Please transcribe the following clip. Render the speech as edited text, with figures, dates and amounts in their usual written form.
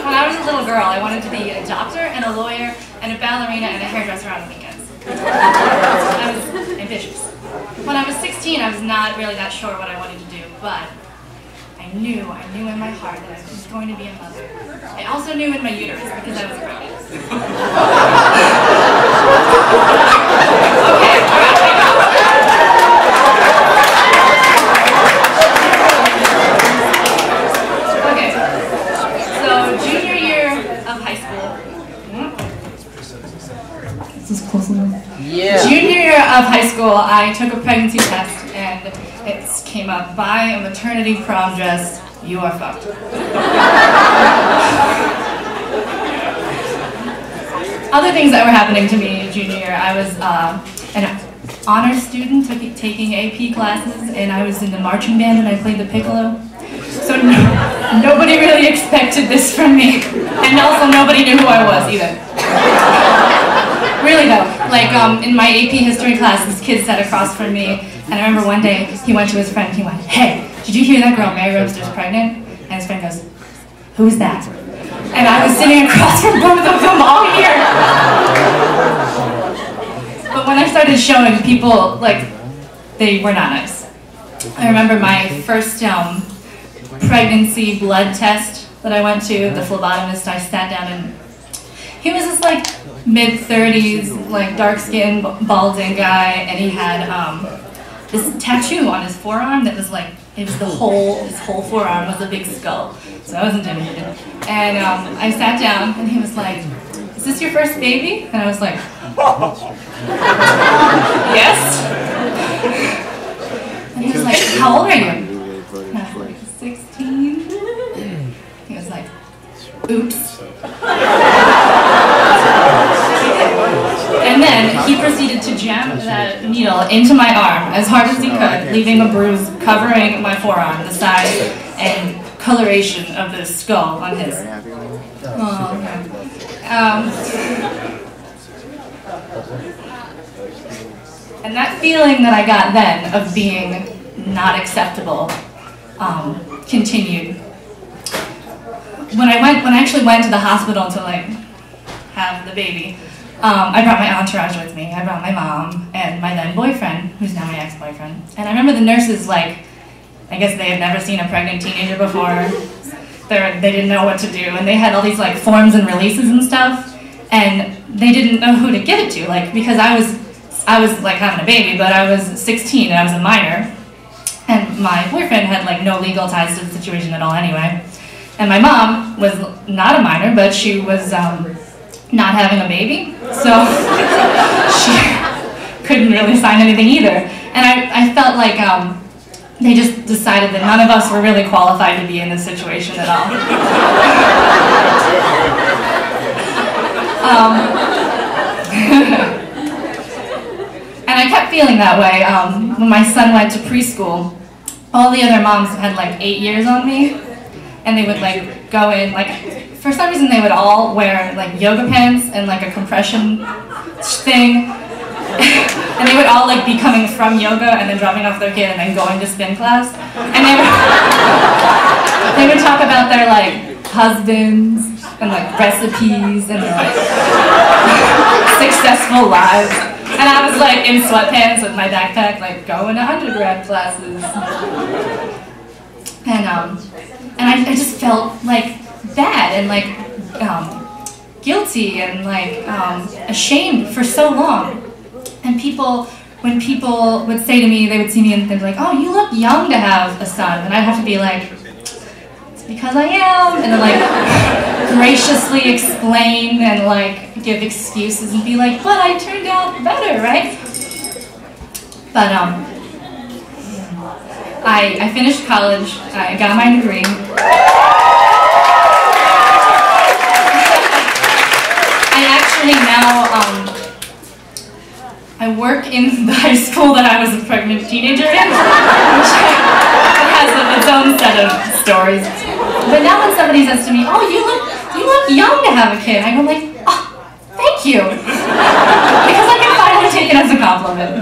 When I was a little girl, I wanted to be a doctor and a lawyer and a ballerina and a hairdresser on the weekends. I was ambitious. When I was 16, I was not really that sure what I wanted to do, but I knew in my heart that I was going to be a mother. I also knew in my uterus because I was pregnant. Okay, all right. Okay, so junior year of high school. This is close enough. Yeah. Junior year of high school, I took a pregnancy test and it came up, buy a maternity prom dress, you are fucked. Other things that were happening to me junior year, I was an honor student taking AP classes, and I was in the marching band and I played the piccolo. So nobody really expected this from me, and also nobody knew who I was either. Really though, like in my AP history class, this kid sat across from me, and I remember one day he went to his friend and he went, "Hey, did you hear that girl Mary Webster's pregnant?" And his friend goes, "Who's that?" And I was sitting across from both of them all year. But when I started showing, people, like, they were not nice. I remember my first pregnancy blood test that I went to, the phlebotomist, I sat down and he was this like mid-30s, like dark-skinned, balding guy, and he had this tattoo on his forearm that was like, it was his whole forearm was a big skull. So I was intimidated. And I sat down and he was like, "Is this your first baby?" And I was like, "Yes." And he was like, "How old are you?" And I was like, 16. He was like, "Oops." And then he proceeded to jam that needle into my arm as hard as he could, leaving a bruise covering my forearm, the size and coloration of the skull on his. Oh, okay. And that feeling that I got then of being not acceptable continued. When I actually went to the hospital to like have the baby, I brought my entourage with me. I brought my mom and my then boyfriend, who's now my ex-boyfriend. And I remember the nurses, like, I guess they had never seen a pregnant teenager before. They didn't know what to do, and they had all these like forms and releases and stuff, and they didn't know who to give it to. Like, because I was like having a baby, but I was 16 and I was a minor, and my boyfriend had like no legal ties to the situation at all anyway. And my mom was not a minor, but she was not having a baby, so she couldn't really sign anything either. And I felt like they just decided that none of us were really qualified to be in this situation at all. And I kept feeling that way when my son went to preschool. All the other moms had like 8 years on me, and they would like go in, like, for some reason they would all wear like yoga pants and like a compression thing. And they would all like be coming from yoga and then dropping off their kid and then going to spin class. And they would talk about their like husbands and like recipes and their like successful lives. And I was like in sweatpants with my backpack, like going to undergrad classes. And I just felt like bad and like guilty and like ashamed for so long. And when people would say to me, they would see me and they'd be like, "Oh, you look young to have a son." And I'd have to be like, "It's because I am." And then like graciously explain and like give excuses and be like, "But I turned out better, right?" But I finished college, I got my degree. I actually now, I work in the high school that I was a pregnant teenager in, which has its own set of stories. But now when somebody says to me, "Oh, you look young to have a kid," I go like, "Oh, thank you," because I can finally take it as a compliment.